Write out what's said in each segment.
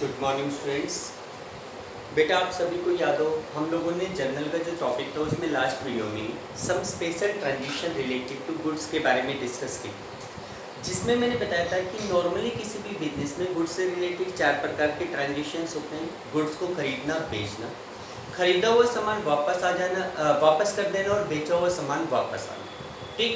Good morning students. बेटा आप सभी को याद हो हम लोगों ने जर्नल का जो टॉपिक था उसमें लास्ट वीडियो में some special transition related to goods के बारे में डिस्कस की, जिसमें मैंने बताया था कि नॉर्मली किसी भी बिजनेस में गुड्स से रिलेटेड 4 प्रकार के ट्रांजिशंस होते हैं। गुड्स को खरीदना, बेचना, खरीदा हुआ सामान वापस आ जाना, वापस कर देना और बेचा हुआ सामान वापस आना। ठीक,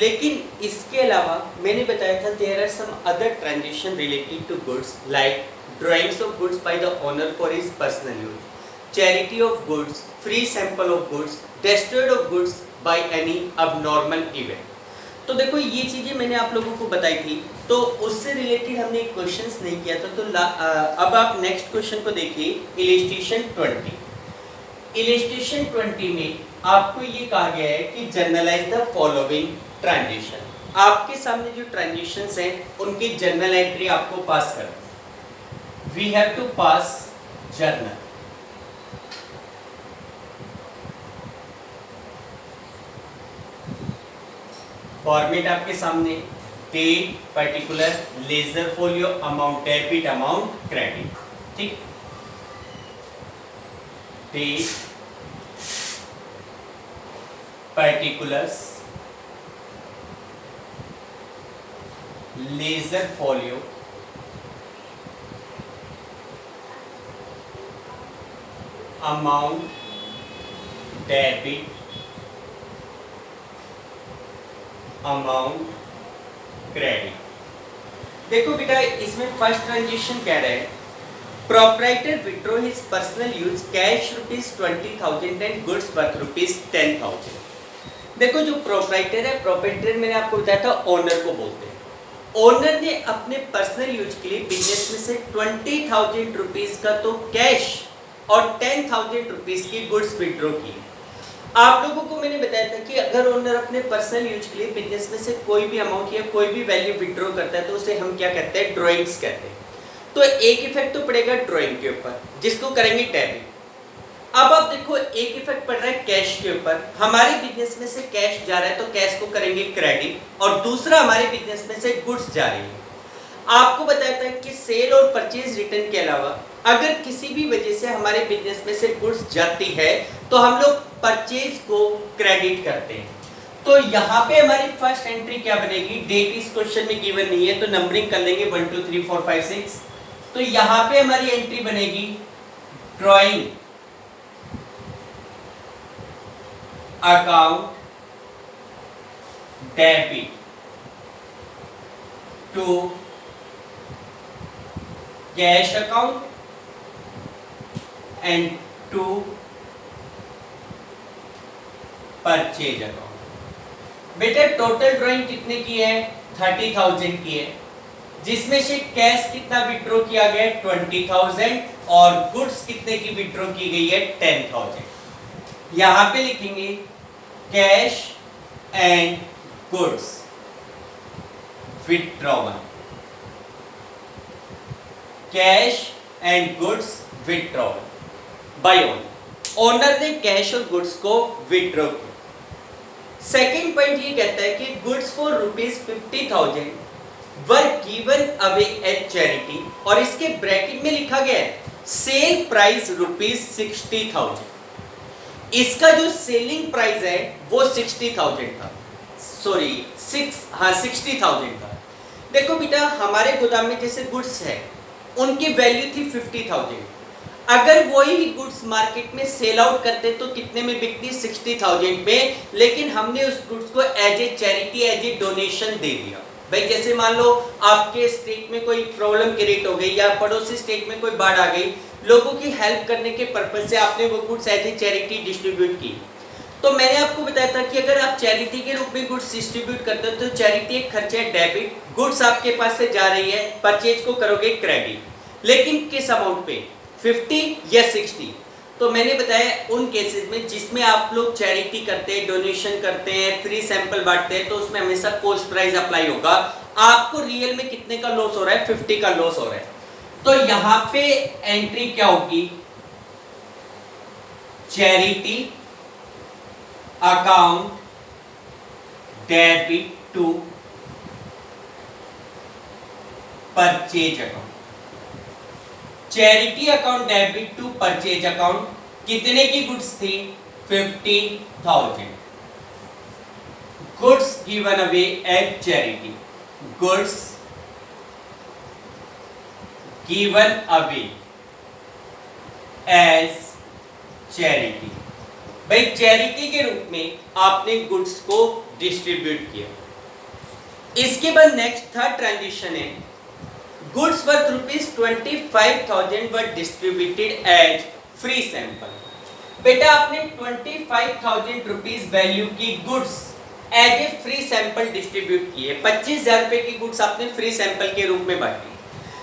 लेकिन इसके अलावा मैंने बताया था there are some other transition related to goods like drawings of goods by the owner for his personal use, charity of goods, free sample of goods, destroyed of goods by any abnormal event. तो देखो ये चीज़ें मैंने आप लोगों को बताई थी, तो उससे रिलेटेड हमने क्वेश्चंस नहीं किया था। तो अब आप नेक्स्ट क्वेश्चन को देखिए, इलिस्ट्रेशन 20। इलिस्ट्रेशन 20 में आपको ये कहा गया है कि जर्नलाइज द फॉलोइंग ट्रांजिशन। आपके सामने जो ट्रांजिशंस हैं उनकी जर्नल एंट्री आपको पास करना। We have to pass journal. Format आपके सामने, date, particular, ledger folio, amount debit, amount credit. ठीक, date, particulars, ledger folio, amount debit, amount credit. देखो बेटा इसमें फर्स्ट ट्रांजेक्शन कह रहा है proprietor withdraw his personal use cash ₹20,000 and goods worth ₹10,000। देखो जो प्रोप्राइटर है, प्रोप्राइटर मैंने आपको बताया था ओनर को बोलते हैं। ओनर ने अपने पर्सनल यूज के लिए बिजनेस में से ₹20,000 का तो कैश और ₹10,000 की गुड्स विड्रॉ की। आप लोगों को मैंने बताया था कि अगर ओनर अपने पर्सनल यूज के लिए बिजनेस में से कोई भी अमाउंट या कोई भी वैल्यू विड्रॉ करता है तो उसे हम क्या कहते हैं, ड्रॉइंग्स कहते हैं। तो एक इफेक्ट तो पड़ेगा ड्रॉइंग के ऊपर जिसको करेंगे डेबिट। अब आप देखो एक इफेक्ट पड़ रहा है कैश के ऊपर। हमारे बिजनेस में से कैश जा रहा है तो कैश को करेंगे क्रेडिट, और दूसरा हमारे बिजनेस में से गुड्स जा रही है। आपको बताया था कि सेल और परचेज रिटर्न के अलावा अगर किसी भी वजह से हमारे बिजनेस में से गुड्स जाती है तो हम लोग परचेज को क्रेडिट करते हैं। तो यहाँ पे हमारी फर्स्ट एंट्री क्या बनेगी, डेट इस क्वेश्चन में गिवन नहीं है तो नंबरिंग कर लेंगे 1 2 3 4 5 6। तो यहाँ पे हमारी एंट्री बनेगी drawing account debit to cash account and to purchase account. बेटा टोटल ड्राइंग कितने की है, 30,000 की है, जिसमें से कैश कितना विड्रॉ किया गया है 20,000 और गुड्स कितने की विड्रॉ की गई है 10,000। यहां पे लिखेंगे cash and goods withdrawal, cash and goods withdrawal bye owner. Owner ने कैश और गुड्स को विड्रॉ किया। सेकेंड पॉइंट ये कहता है कि goods for ₹50,000 were given away at charity, और इसके ब्रैकेट में लिखा गया है सेल प्राइस ₹60,000। इसका जो सेलिंग प्राइस है वो 60,000 था, सॉरी 60,000 था। देखो बेटा हमारे गोदाम में जैसे गुड्स है उनकी वैल्यू थी 50,000। अगर वही गुड्स मार्केट में सेल आउट करते तो कितने में बिकती, 60,000 में, लेकिन हमने उस गुड्स को as a charity, as a donation दे दिया। भाई जैसे मान लो आपके स्टेट में कोई प्रॉब्लम क्रिएट हो गई या पड़ोसी स्टेट में कोई बाढ़ आ गई, लोगों की हेल्प करने के पर्पज से आपने वो goods as a charity distribute की। तो मैंने आपको बताया था कि अगर आप चैरिटी के रूप में गुड्स डिस्ट्रीब्यूट करते हो तो चैरिटी एक खर्चा है डेबिट, गुड्स आपके पास से जा रही है, परचेज को करोगे क्रेडिट, लेकिन किस अमाउंट पे, 50 या 60। तो मैंने बताया उन केसेस में जिसमें आप लोग चैरिटी करते हैं, डोनेशन करते हैं, फ्री सैंपल बांटते हैं, तो उसमें हमेशा कॉस्ट प्राइस अप्लाई होगा। आपको रियल में कितने का लॉस हो रहा है, 50 का लॉस हो रहा है। तो यहां पे एंट्री क्या होगी, charity account debit to purchase account. Charity account debit to purchase account, कितने की गुड्स थी? 50,000. Goods given away as charity, goods given away as charity. भाई चैरिटी के रूप में आपने गुड्स को डिस्ट्रीब्यूट किया. इसके बाद नेक्स्ट थर्ड ट्रांजिशन है, goods worth ₹25,000 were distributed as free sample. बेटा आपने 25,000 रुपीज वैल्यू की goods as a free sample distribute किए. 25,000 रुपए की गुड्स आपने फ्री सैंपल के रूप में बांटी.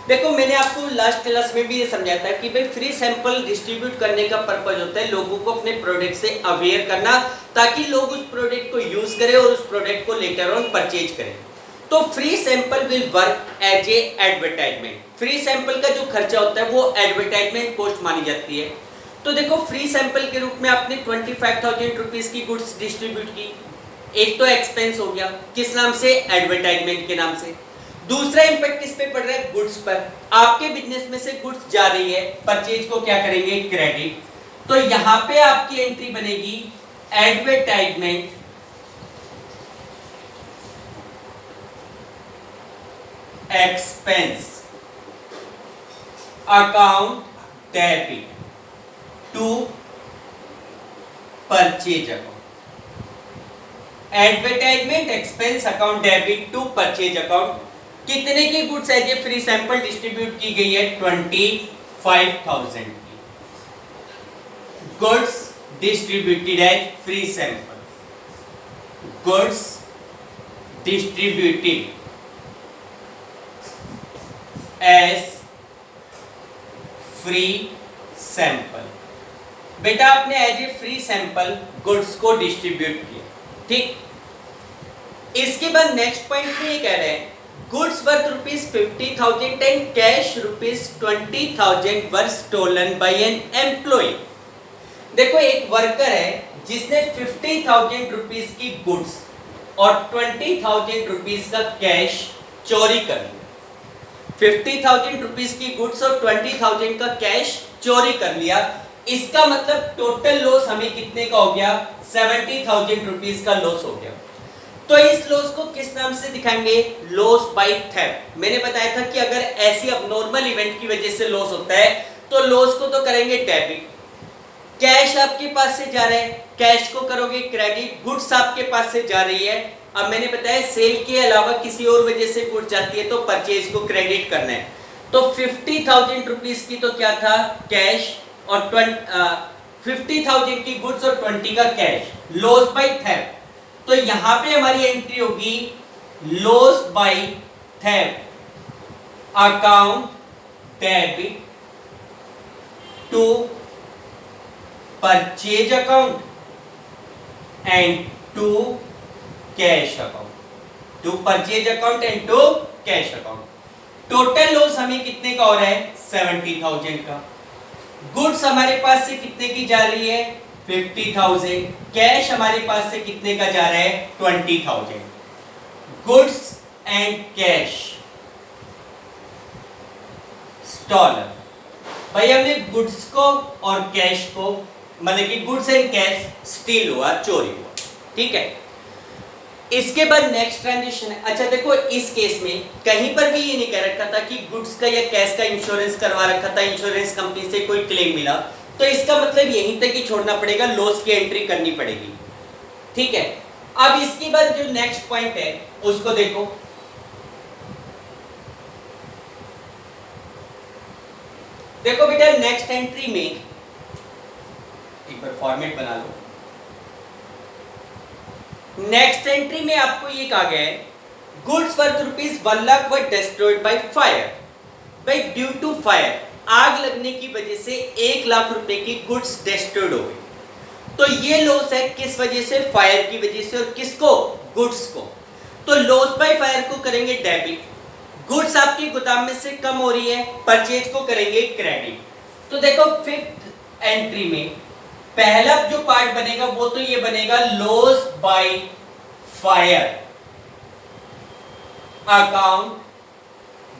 देखो मैंने आपको लास्ट क्लास में भी ये समझाया था कि भाई फ्री सैंपल डिस्ट्रीब्यूट करने का पर्पज होता है लोगों को अपने प्रोडक्ट से अवेयर करना, ताकि लोग उस प्रोडक्ट को यूज करें और उस प्रोडक्ट को लेकर ऑन परचेज करें. तो free sample will work as a advertisement. Free sample का जो खर्चा होता है वो एडवर्टाइजमेंट कॉस्ट मानी जाती है. तो देखो फ्री सैंपल के रूप में आपने 25,000 रुपीज की गुड्स डिस्ट्रीब्यूट की. एक तो एक्सपेंस हो गया, किस नाम से? एडवर्टाइजमेंट के नाम से. दूसरा इंपैक्ट किस पे पड़ रहा है? गुड्स पर. आपके बिजनेस में से गुड्स जा रही है, परचेज को क्या करेंगे? क्रेडिट. तो यहां पे आपकी एंट्री बनेगी advertisement expense account debit to purchase account. Advertisement expense account debit to purchase account. कितने की goods as a free sample distribute की गई है? 25,000 की goods distributed as free sample. Goods distributed as free sample. बेटा आपने as a free sample goods को distribute किया. ठीक. इसके बाद नेक्स्ट पॉइंट में ये कह रहे हैं goods worth ₹50,000 and cash ₹20,000 were stolen by an employ. देखो एक वर्कर है जिसने 50,000 रुपीज की गुड्स और 20,000 रुपीज का कैश चोरी कर लिया. 50,000 रुपीज की गुड्स और 20,000 का कैश चोरी कर लिया. इसका मतलब टोटल लॉस हमें कितने का हो गया? 70,000 रुपीज का लॉस हो गया. तो इस लॉस को किस नाम से दिखाएंगे? Loss by theft. मैंने बताया था कि अगर ऐसी अबनॉर्मल इवेंट की वजह से लॉस होता है तो लॉस को तो करेंगे डेबिट. कैश आपके पास से जा रहा है, कैश को करोगे क्रेडिट. गुड्स आपके पास से जा रही है. अब मैंने बताया सेल के अलावा किसी और वजह से गुड्स जाती है तो परचेज को क्रेडिट करना है. तो 50,000 रुपीज की तो क्या था? कैश. और 50,000 की गुड्स और 20 का कैश. Loss by theft. तो यहां पे हमारी एंट्री होगी loss by theft account debit to purchase account and to cash account. To purchase account and to cash account. Total loss हमें कितने का हो रहा है? 70,000 का. गुड्स हमारे पास से कितने की जा रही है? 50,000. कैश हमारे पास से कितने का जा रहा है? 20,000. Goods and cash stolen. भाई हमने गुड्स को और कैश को, मतलब कि गुड्स एंड कैश स्टील हुआ, चोरी हुआ. ठीक है. इसके बाद नेक्स्ट ट्रांजेक्शन है. अच्छा देखो इस केस में कहीं पर भी ये नहीं कह रखा था कि गुड्स का या कैश का इंश्योरेंस करवा रखा था, इंश्योरेंस कंपनी से कोई क्लेम मिला, तो इसका मतलब यहीं तक ही छोड़ना पड़ेगा, लॉस की एंट्री करनी पड़ेगी. ठीक है. अब इसके बाद जो नेक्स्ट पॉइंट है उसको देखो. देखो बेटा नेक्स्ट एंट्री में एक बार फॉर्मेट बना लो. नेक्स्ट एंट्री में आपको ये कहा गया है goods worth ₹1 lakh were destroyed by fire. भाई ड्यू टू फायर, आग लगने की वजह से 1 लाख रुपए की गुड्स डिस्ट्रॉयड हो गई. तो ये लॉस है किस वजह से? फायर की वजह से. और किसको? गुड्स को. तो लॉस बाय फायर को करेंगे डेबिट. गुड्स आपकी गोदाम में से कम हो रही है, परचेज को करेंगे क्रेडिट. तो देखो फिफ्थ एंट्री में पहला जो पार्ट बनेगा वो तो ये बनेगा loss by fire account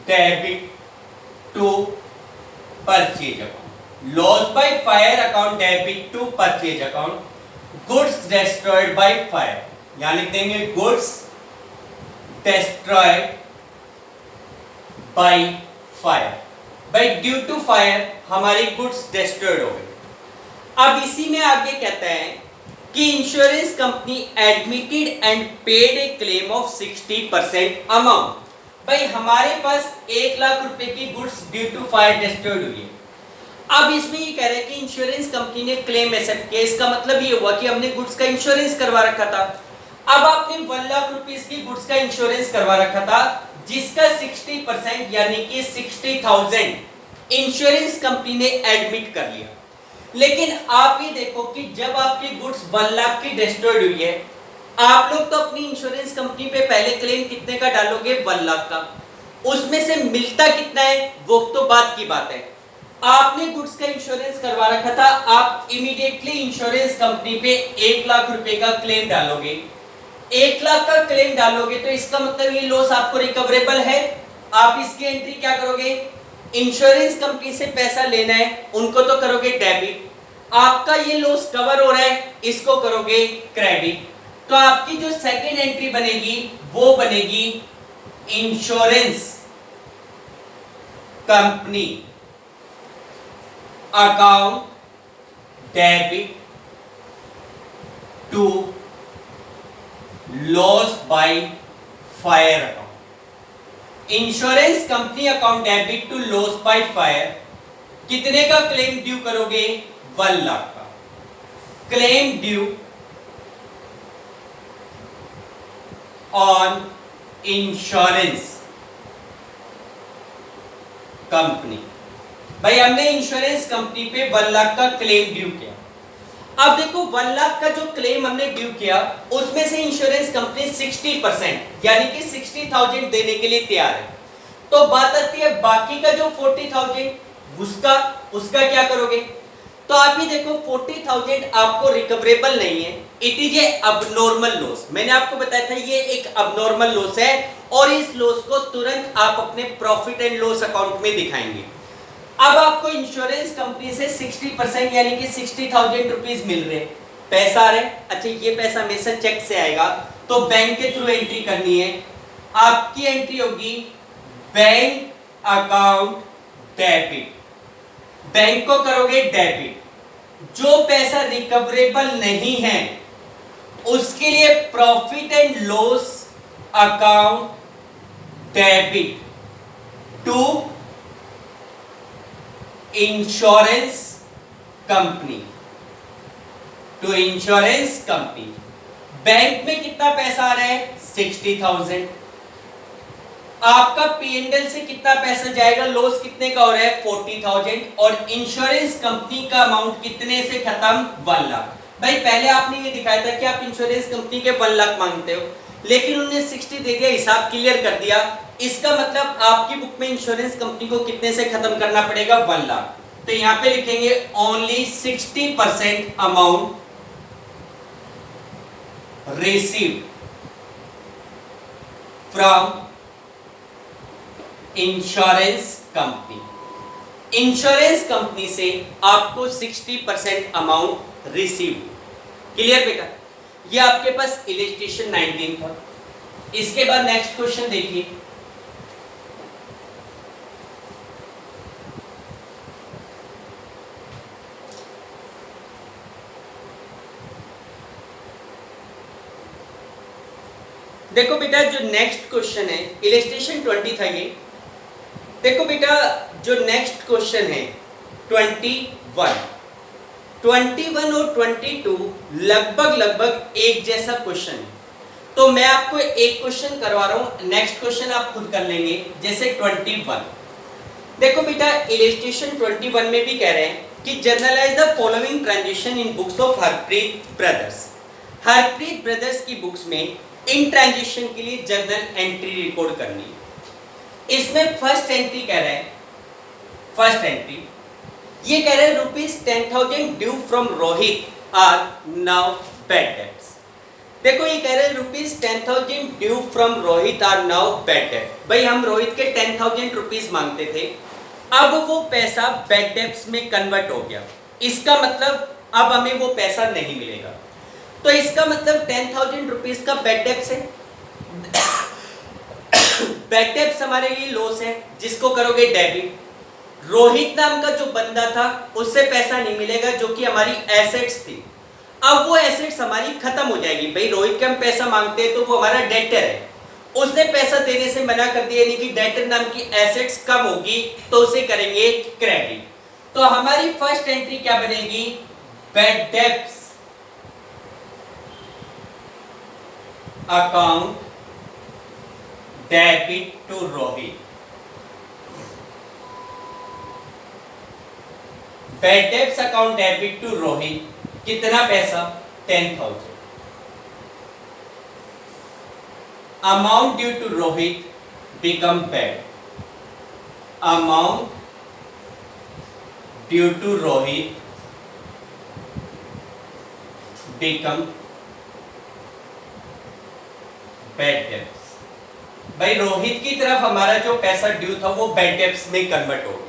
debit to purchase account, loss by fire account debit to purchase account, goods destroyed by fire, यहां लिख देंगे goods destroyed by fire, by due to fire हमारी गुड्स डिस्ट्रॉयड हो गई। अब इसी में आगे कहता है कि insurance company admitted and paid a claim of 60% amount. भाई हमारे पास 1 लाख रुपए की goods due to fire destroyed हुई है। अब इसमें ये कह रहे हैं कि इंश्योरेंस कंपनी ने क्लेम एक्सेप्ट किया, इसका मतलब ये हुआ कि हमने गुड्स का इंश्योरेंस करवा रखा था। अब आपने 1 लाख रुपीस की गुड्स का इंश्योरेंस करवा रखा था, जिसका 60% यानी कि 60,000 इंश्योरेंस कंपनी ने एडमिट कर लिया। लेकिन आप ये देखो कि जब आपकी गुड्स 1 लाख की डिस्ट्रॉयड हुई है, आप लोग तो अपनी इंश्योरेंस कंपनी पे पहले क्लेम कितने का डालोगे? 1 लाख का। उसमें से मिलता कितना है वो तो बात की बात है। आपने गुड्स का इंश्योरेंस करवा रखा था, आप इमीडिएटली इंश्योरेंस कंपनी पे 1 लाख रुपए का क्लेम डालोगे। 1 लाख का क्लेम डालोगे तो इसका मतलब ये लॉस आपको रिकवरेबल है। आप इसकी एंट्री क्या करोगे? इंश्योरेंस कंपनी से पैसा लेना है, उनको तो करोगे डेबिट। आपका ये लॉस कवर हो रहा है, इसको करोगे क्रेडिट। तो आपकी जो सेकेंड एंट्री बनेगी वो बनेगी insurance company account debit to loss by fire account. Insurance company account debit to loss by fire, कितने का क्लेम ड्यू करोगे? 1 लाख का claim due on insurance company. भाई हमने इंश्योरेंस कंपनी पे 1 लाख का क्लेम ड्यू किया। अब देखो 1 लाख का जो क्लेम हमने ड्यू किया, उसमें से इंश्योरेंस कंपनी 60% यानी कि 60,000 देने के लिए तैयार है। तो बात आती है बाकी का जो 40,000 उसका क्या करोगे? तो आप ही देखो 40,000 आपको रिकवरेबल नहीं है, it is a abnormal loss. मैंने आपको बताया था ये एक अबनॉर्मल लॉस है और इस लॉस को तुरंत आप अपने प्रॉफिट एंड लॉस अकाउंट में दिखाएंगे। अब आपको इंश्योरेंस कंपनी से 60% यानी कि 60,000 रुपीज मिल रहे, पैसा आ रहे। अच्छा ये पैसा हमेशा चेक से आएगा तो बैंक के थ्रू एंट्री करनी है। आपकी एंट्री होगी बैंक अकाउंट डेबिट, बैंक को करोगे डेबिट। जो पैसा रिकवरेबल नहीं है उसके लिए profit and loss account debit to insurance company, to insurance company. Bank में कितना पैसा आ रहा है? 60,000। आपका पीएनएल से कितना पैसा जाएगा? लॉस कितने का हो रहा है? 40,000। और इंश्योरेंस कंपनी का अमाउंट कितने से खत्म? 1 लाख। भाई पहले आपने ये दिखाया था कि आप इंश्योरेंस कंपनी के 1 लाख मांगते हो, लेकिन उन्होंने 60 दे दिया, हिसाब क्लियर कर दिया। इसका मतलब आपकी बुक में इंश्योरेंस कंपनी को कितने से खत्म करना पड़ेगा? 1 लाख। तो यहां पे लिखेंगे only 60% amount received from insurance company. Insurance company से आपको 60% अमाउंट रिसीव। क्लियर बेटा? ये आपके पास इलस्ट्रेशन 19 था। इसके बाद नेक्स्ट क्वेश्चन देखिए। देखो बेटा जो नेक्स्ट क्वेश्चन है इलस्ट्रेशन 20 था ये। देखो बेटा जो नेक्स्ट क्वेश्चन है 21 और 22 लगभग एक जैसा क्वेश्चन है। तो मैं आपको एक क्वेश्चन करवा रहा हूं, नेक्स्ट क्वेश्चन आप खुद कर लेंगे। जैसे 21 देखो बेटा इलस्ट्रेशन 21 में भी कह रहे हैं कि generalized the following transition in books of Harpreet brothers. Harpreet brothers की बुक्स में इन ट्रांजिशन के लिए जर्नल एंट्री रिकॉर्ड करनी है। इसमें फर्स्ट एंट्री कह रहे हैं, फर्स्ट एंट्री ये कह रहे हैं ₹10,000 due from Rohit are now bad debts. देखो ये कह रहे हैं ₹10,000 due from Rohit are now bad debt. भाई हम रोहित के 10,000 रुपीज मांगते थे, अब वो पैसा बैड डेब्ट्स में कन्वर्ट हो गया, इसका मतलब अब हमें वो पैसा नहीं मिलेगा। तो इसका मतलब 10,000 रुपीज का बैड डेब्ट्स है। बैड डेब्ट्स हमारे लिए लॉस है, जिसको करोगे डेबिट। रोहित नाम का जो बंदा था उससे पैसा नहीं मिलेगा, जो कि हमारी एसेट्स थी। अब वो एसेट्स हमारी खत्म हो जाएगी। भाई रोहित के हम पैसा मांगते हैं तो वो हमारा डेटर है, उसने पैसा देने से मना कर दिया, यानी कि डेटर नाम की एसेट्स कम होगी, तो उसे करेंगे क्रेडिट। तो हमारी फर्स्ट एंट्री क्या बनेगी? Bad debts account debit to Rohit. Bad debts account debit to Rohit, कितना पैसा? 10,000। Amount due to Rohit become bad. Amount due to Rohit become bad debts. भाई रोहित की तरफ हमारा जो पैसा ड्यू था वो बैड डेब्ट्स में कन्वर्ट हो गया।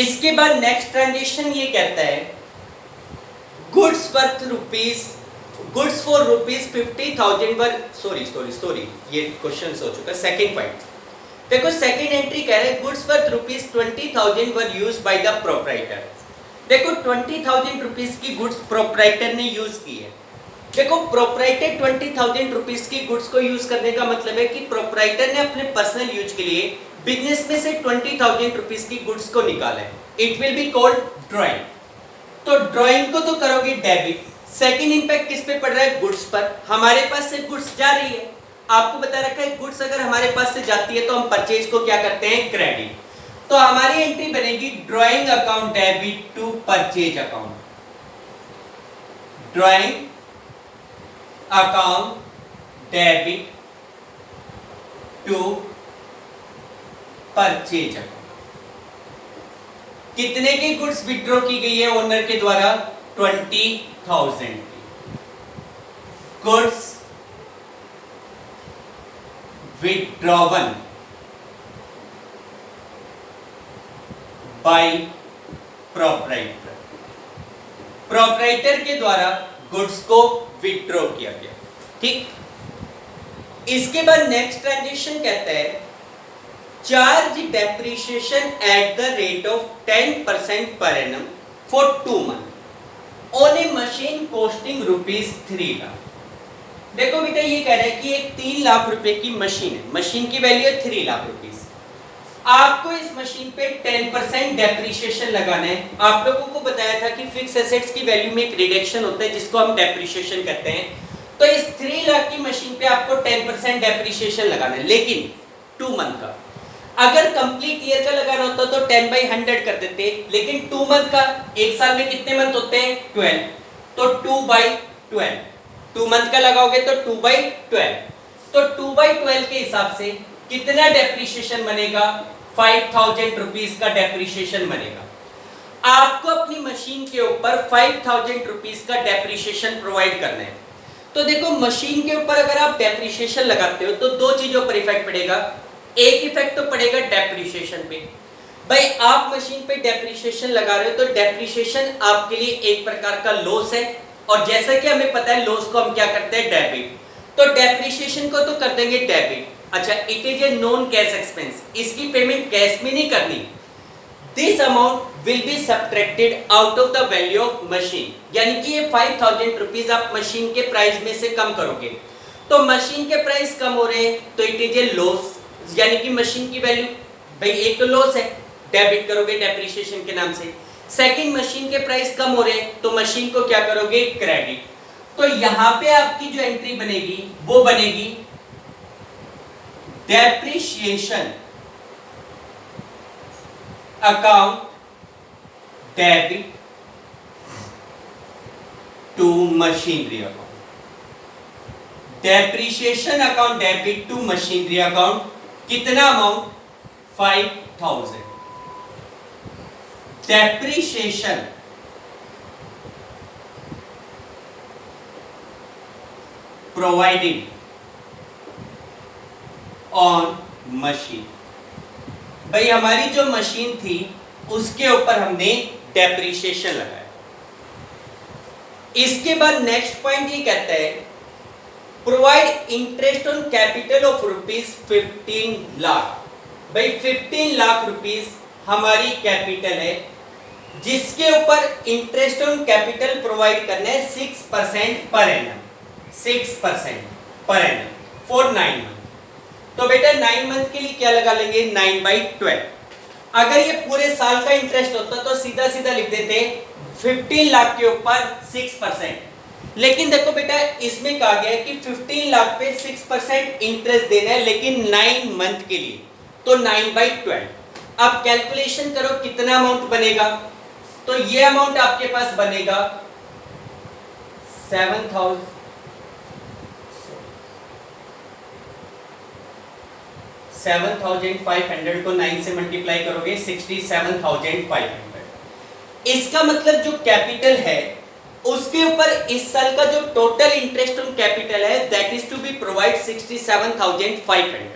इसके बाद नेक्स्ट ट्रांजेक्शन ये कहता है goods worth rupees, goods for rupees 50,000 were, sorry ये क्वेश्चन हो चुका। सेकंड पॉइंट देखो, सेकंड एंट्री कह रहे हैं goods worth rupees 20,000 were used by the proprietor. देखो 20,000 रुपीज की गुड्स प्रोप्राइटर ने यूज की है। देखो प्रोप्राइटर 20,000 रुपीज की गुड्स को यूज करने का मतलब है कि प्रोप्राइटर ने अपने पर्सनल यूज के लिए बिजनेस में से 20,000 रुपीज की गुड्स को निकाला है। It will be called drawing. तो ड्रॉइंग को तो करोगे डेबिट। सेकंड इंपैक्ट किस पे पड़ रहा है? गुड्स पर। हमारे पास से गुड्स जा रही है, आपको बता रखा है गुड्स अगर हमारे पास से जाती है तो हम परचेज को क्या करते हैं? क्रेडिट। तो हमारी एंट्री बनेगी drawing account debit to purchase account. Drawing account debit to purchase account. कितने की गुड्स विड्रॉ की गई है ओनर के द्वारा? 20,000 की गुड्स विड्रॉवन बाय प्रोप्राइटर। प्रोप्राइटर के द्वारा गुड्स को विड्रॉ किया गया। ठीक। इसके बाद नेक्स्ट ट्रांजेक्शन कहता है charge depreciation at the rate of 10% per annum for 2 month on A machine costing rupees 3 lakh. देखो बेटा ये कह रहा है कि एक 3 लाख रुपए की मशीन है, मशीन की वैल्यू है 3 लाख रुपीज। आपको इस मशीन पे 10% डेप्रिसिएशन लगाना है। आप लोगों को बताया था कि फिक्स एसेट्स की वैल्यू में एक रिडक्शन होता है जिसको हम डेप्रिसिएशन कहते हैं। तो इस 3 लाख की मशीन पे आपको 10% डेप्रिसिएशन लगाना है, लेकिन 2 मंथ का। अगर कंप्लीट ईयर का लगाना होता तो 10/100 कर देते, लेकिन 2 मंथ का, एक साल में कितने मंथ होते हैं? 12, तो 2/12। 2 मंथ का लगाओगे तो 2/12, तो 2/12 के हिसाब से कितना डेप्रिसिएशन बनेगा? 5,000 रुपीज का डेप्रिसिएशन बनेगा। आपको अपनी मशीन के ऊपर 5,000 रुपीज का डेप्रिसिएशन प्रोवाइड करना है। तो देखो मशीन के ऊपर अगर आप डेप्रिसिएशन लगाते हो तो 2 चीजों पर इफेक्ट पड़ेगा। एक इफेक्ट तो पड़ेगा डेप्रिसिएशन पे। भाई आप मशीन पे डेप्रिसिएशन लगा रहे हो तो डेप्रिसिएशन आपके लिए एक प्रकार का लॉस है, और जैसा कि हमें पता है लॉस को हम क्या करते हैं? डेबिट। तो डेप्रिसिएशन को तो कर देंगे डेबिट। अच्छा, it is a non cash expense, इसकी पेमेंट कैश में नहीं करनी। This amount will be subtracted out of the value of machine, यानी कि ये 5,000 रुपीज आप मशीन के प्राइस में से कम करोगे। तो मशीन के प्राइस कम हो रहे हैं तो इट इज ए लॉस, यानी कि मशीन की वैल्यू, भाई एक तो लॉस है, डेबिट करोगे डेप्रिसिएशन के नाम से। सेकंड, मशीन के प्राइस कम हो रहे हैं तो मशीन को क्या करोगे? क्रेडिट। तो यहां पे आपकी जो एंट्री बनेगी वो बनेगी depreciation account debit to machinery account. Depreciation account debit to machinery account. कितना amount? 5,000। Depreciation providing on machine. भाई हमारी जो मशीन थी उसके ऊपर हमने डेप्रिसिएशन लगाया। इसके बाद नेक्स्ट पॉइंट ये कहता है provide interest on capital of ₹15 lakh. भाई 15 लाख रुपीस हमारी कैपिटल है जिसके ऊपर इंटरेस्ट ऑन कैपिटल प्रोवाइड करना है 6% per annum, 6% per annum for 9 month. तो बेटा 9 मंथ के लिए क्या लगा लेंगे 9/12। अगर ये पूरे साल का इंटरेस्ट होता तो सीधा सीधा लिख देते 15 लाख के ऊपर 6%। लेकिन देखो बेटा इसमें कहा गया है कि 15 लाख पे 6% इंटरेस्ट देना है लेकिन 9 मंथ के लिए, तो 9/12। अब कैलकुलेशन करो कितना अमाउंट बनेगा। तो ये अमाउंट आपके पास बनेगा 7,500 को 9 से मल्टीप्लाई करोगे 67,500। इसका मतलब जो कैपिटल है उसके ऊपर इस साल का जो टोटल इंटरेस्ट ऑन कैपिटल है that is to be provide 67,500।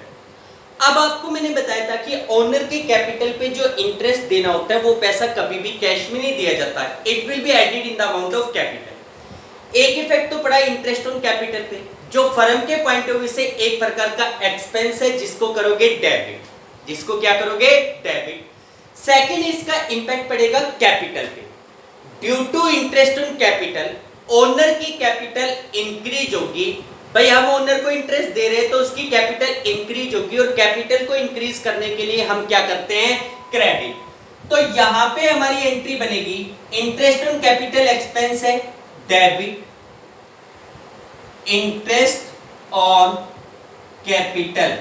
अब आपको मैंने बताया था कि ओनर के कैपिटल पे जो इंटरेस्ट देना होता है वो पैसा कभी भी कैश में नहीं दिया जाता है, it will be added in the amount of capital. एक इफेक्ट तो पड़ा इंटरेस्ट ऑन कैपिटल पे जो फर्म के पॉइंट ऑफ व्यू से एक प्रकार का एक्सपेंस है जिसको करोगे डेबिट, जिसको क्या करोगे डेबिट। सेकंड इसका इंपैक्ट पड़ेगा कैपिटल पे। Due to interest on capital owner की कैपिटल इंक्रीज होगी। भाई हम ओनर को इंटरेस्ट दे रहे हैं तो उसकी कैपिटल इंक्रीज होगी और कैपिटल को इंक्रीज करने के लिए हम क्या करते हैं क्रेडिट। तो यहां पे हमारी एंट्री बनेगी इंटरेस्ट ऑन कैपिटल एक्सपेंस है debit, interest on capital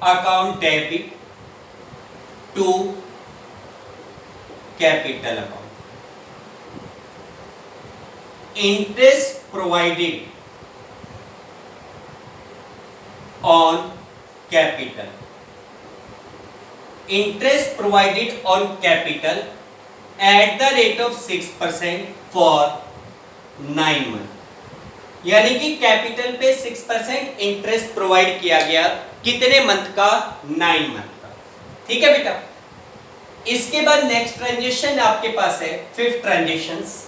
account debit to capital account. Interest provided on capital, interest provided on capital at the rate of 6% for 9 month। यानी कि कैपिटल पे 6% इंटरेस्ट प्रोवाइड किया गया कितने month का 9 month का। ठीक है बेटा। इसके बाद नेक्स्ट ट्रांजेक्शन आपके पास है 5th ट्रांजेक्शंस।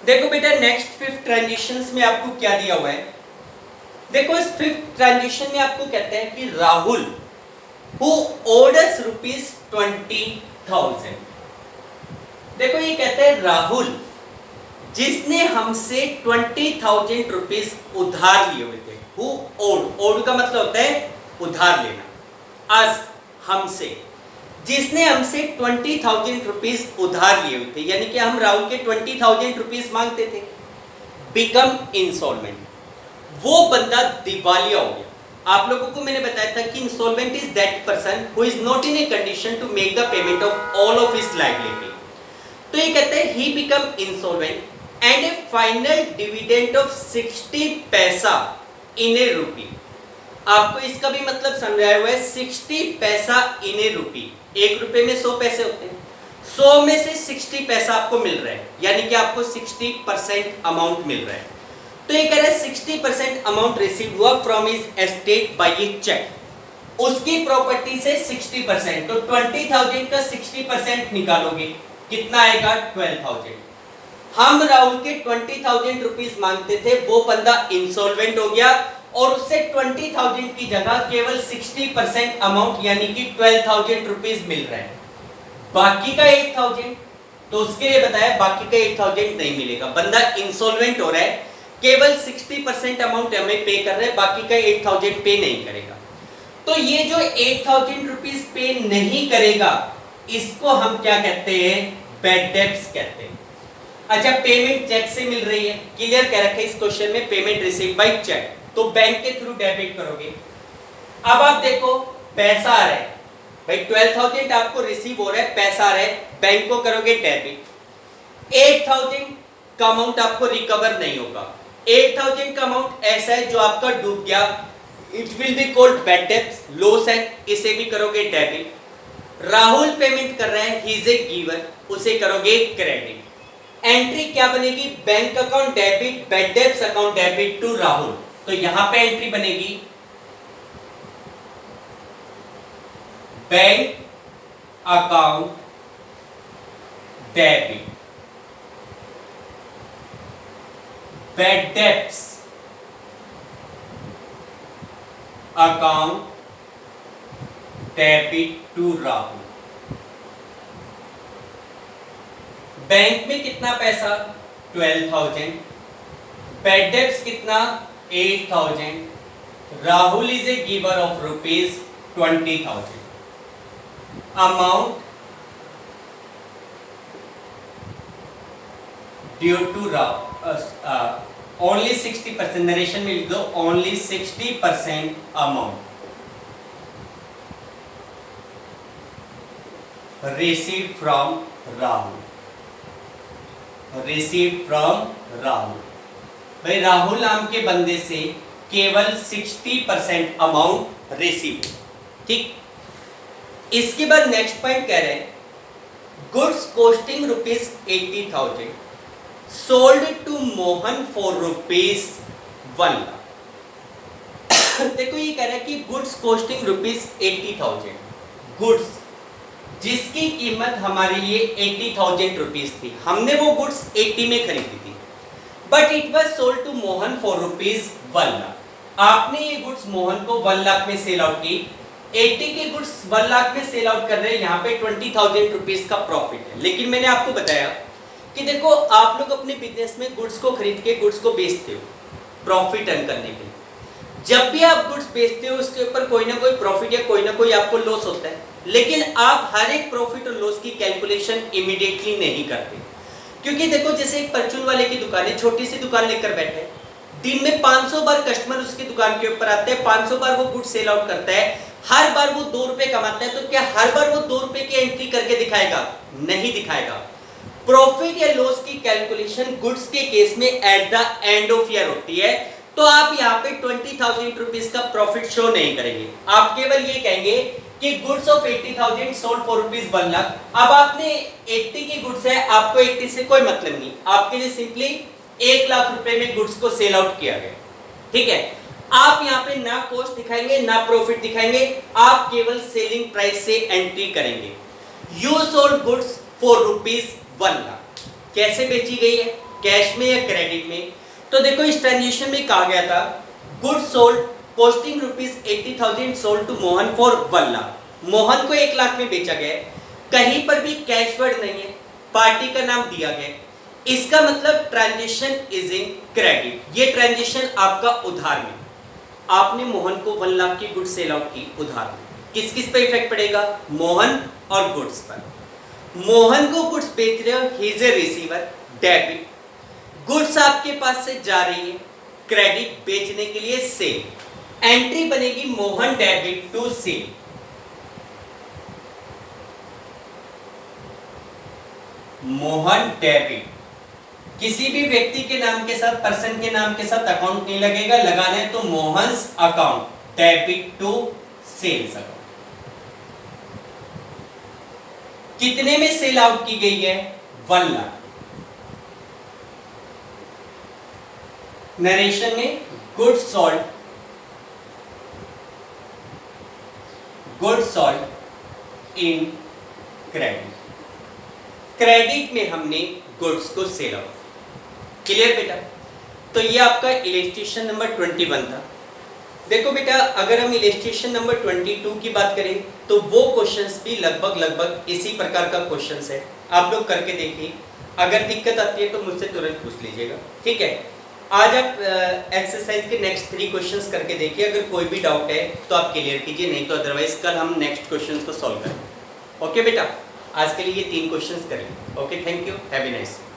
देखो बेटा नेक्स्ट 5th ट्रांजिशंस में आपको क्या दिया हुआ है। देखो इस 5th ट्रांजिशन में आपको कहते हैं कि राहुल हु ओड अस ₹20,000। देखो ये कहते हैं राहुल जिसने हमसे 20,000 रुपीस उधार लिए हुए थे। हु ओड का मतलब होता है उधार लेना। अस हमसे, जिसने हमसे 20,000 रुपीस उधार लिए हुए थे, यानी कि हम राहुल के 20,000 रुपीस मांगते थे। बिकम इंसॉल्वेंट, वो बंदा दिवालिया हो गया। आप लोगों को मैंने बताया था कि insolvent is that person who is not in a condition to make the payment of all of his liability. तो ये कहते हैं he become insolvent and a final dividend of 60 paisa इन ए रूपी। आपको इसका भी मतलब समझाया हुआ है 60 पैसा इन ए रूपी। 1 रुपए में 100 पैसे होते हैं, 100 में से 60 पैसा आपको मिल रहा है, यानी कि आपको 60% अमाउंट मिल रहा है। तो ये कह रहा है 60% अमाउंट रिसीव हुआ from his estate by a cheque. उसकी प्रॉपर्टी से 60%, तो 20,000 का 60% निकालोगे कितना आएगा 12,000। हम राहुल के 20,000 रुपीस मांगते थे, वो बंदा इंसॉल्वेंट हो गया और उससे 20,000 की जगह केवल 60% अमाउंट यानी कि 12,000 रुपीस मिल रहा है। बाकी का 8,000 तो उसके लिए बताया बाकी का 8,000 नहीं मिलेगा। बंदा इंसॉल्वेंट हो रहा है, केवल 60% अमाउंट हमें पे कर रहा है, बाकी का 8,000 पे नहीं करेगा। तो ये जो 8,000 रुपीस पे नहीं करेगा इसको हम क्या कहते हैं बैड डेब्ट्स कहते हैं। अच्छा पेमेंट चेक से मिल रही है, क्लियर कह रखा है इस क्वेश्चन में पेमेंट रिसीव बाय चेक, तो बैंक के थ्रू डेबिट करोगे। अब आप देखो पैसा आ रहा है भाई 12,000 आपको रिसीव हो रहा है, पैसा आ रहा है, बैंक को करोगे डेबिट। 8,000 का अमाउंट आपको रिकवर नहीं होगा। 8,000 का अमाउंट ऐसा है जो आपका डूब गया, it will be called bad debts, loss है, इसे भी करोगे डेबिट। राहुल पेमेंट कर रहा है, ही इज ए गिवर, उसे करोगे क्रेडिट। एंट्री क्या बनेगी, bank account debit bad debts account debit to Rahul. तो यहां पे एंट्री बनेगी bank account debit bad debts account debit to Rahul. Bank में कितना पैसा 12,000, बैड डेब्ट्स कितना 8,000, Rahul is a giver of rupees 20,000। Amount due to Rahul only 60%, narration में लिख दो only 60% amount received from Rahul, receive from Rahul. भाई राहुल नाम के बंदे से केवल 60% अमाउंट रिसीव, ठीक। इसके बाद नेक्स्ट पॉइंट कह रहे हैं goods costing rupees 80,000 sold to Mohan for rupees 1 lakh. देखो ये कह रहा है कि गुड्स कॉस्टिंग रुपीज 80,000, गुड्स जिसकी कीमत हमारे लिए 80,000 रुपीज थी, हमने वो गुड्स 80 में खरीदी थी, but it was sold to Mohan for rupees 1 lakh. आपने ये गुड्स मोहन को 1 लाख में सेल आउट की, 80 के गुड्स 1 लाख में सेल आउट कर रहे हैं, यहाँ पे 20,000 रुपीज का प्रॉफिट है। लेकिन मैंने आपको बताया कि देखो आप लोग अपने बिजनेस में गुड्स को खरीद के गुड्स को बेचते हो प्रॉफिट अर्न करने के लिए। जब भी आप गुड्स बेचते हो उसके ऊपर कोई ना कोई प्रॉफिट या कोई ना कोई आपको लॉस होता है, लेकिन आप हर एक प्रॉफिट और लॉस की कैलकुलेशन इमीडिएटली नहीं करते। क्योंकि देखो जैसे एक परचून वाले की दुकान है, छोटी सी दुकान लेकर बैठे, दिन में 500 बार कस्टमर उसकी दुकान के ऊपर आते हैं, 500 बार वो गुड्स सेल आउट करता है, हर बार वो 2 रुपए कमाता है, तो क्या हर बार वो 2 रुपए की एंट्री करके दिखाएगा? नहीं दिखाएगा। प्रॉफिट या लॉस की कैलकुलेशन गुड्स के केस में at the end of year होती है, तो आप यहाँ पे 20,000 रुपीज का प्रॉफिट शो नहीं करेंगे, आप केवल ये कहेंगे कि goods of 80,000 sold for rupees 1 lakh. अब आपने 80 की गुड्स है, आपको 80 से कोई मतलब नहीं, आपके लिए सिंपली 1 लाख रुपए में गुड्स को सेल आउट किया गया, ठीक है। आप यहाँ पे ना कॉस्ट दिखाएंगे ना प्रॉफिट दिखाएंगे, आप केवल सेलिंग प्राइस से एंट्री करेंगे। You sold goods for rupees 1 lakh. कैसे बेची गई है, कैश में या क्रेडिट में? तो देखो इस ट्रांजेक्शन में कहा गया था goods sold costing rupees 80,000 sold to Mohan for 1 lakh. Mohan को 1 लाख में बेचा गया, कहीं पर भी कैश वर्ड नहीं है, पार्टी का नाम दिया गया, इसका मतलब ट्रांजेक्शन इज इन क्रेडिट। ये ट्रांजेक्शन आपका उधार में, आपने मोहन को 1 लाख की गुड्स सेल आउट की उधार में, किस किस पे इफेक्ट पड़ेगा? मोहन और गुड्स पर। मोहन को गुड्स बेच रहे हो, he is a receiver, debit. Goods आपके पास से जा रही है, क्रेडिट बेचने के लिए सेल, एंट्री बनेगी Mohan debit to sale. Mohan debit, किसी भी व्यक्ति के नाम के साथ, पर्सन के नाम के साथ अकाउंट नहीं लगेगा, लगाना है तो Mohan's account debit to sales account. कितने में सेल आउट की गई है? 1 लाख। नरेशन में goods sold, goods sold in credit. Credit में हमने गुड्स को सेल आउट। क्लियर बेटा? तो ये आपका इलस्ट्रेशन नंबर 21 था। देखो बेटा अगर हम इलस्ट्रेशन नंबर 22 की बात करें तो वो क्वेश्चंस भी लगभग इसी प्रकार का क्वेश्चंस है, आप लोग करके देखिए। अगर दिक्कत आती है तो मुझसे तुरंत पूछ लीजिएगा, ठीक है। आज आप एक्सरसाइज के नेक्स्ट 3 क्वेश्चंस करके देखिए, अगर कोई भी डाउट है तो आप क्लियर कीजिए, नहीं तो अदरवाइज कल हम नेक्स्ट क्वेश्चंस को सॉल्व करेंगे। ओके बेटा, आज के लिए ये 3 क्वेश्चंस करेंगे। Okay, thank you, have a nice day.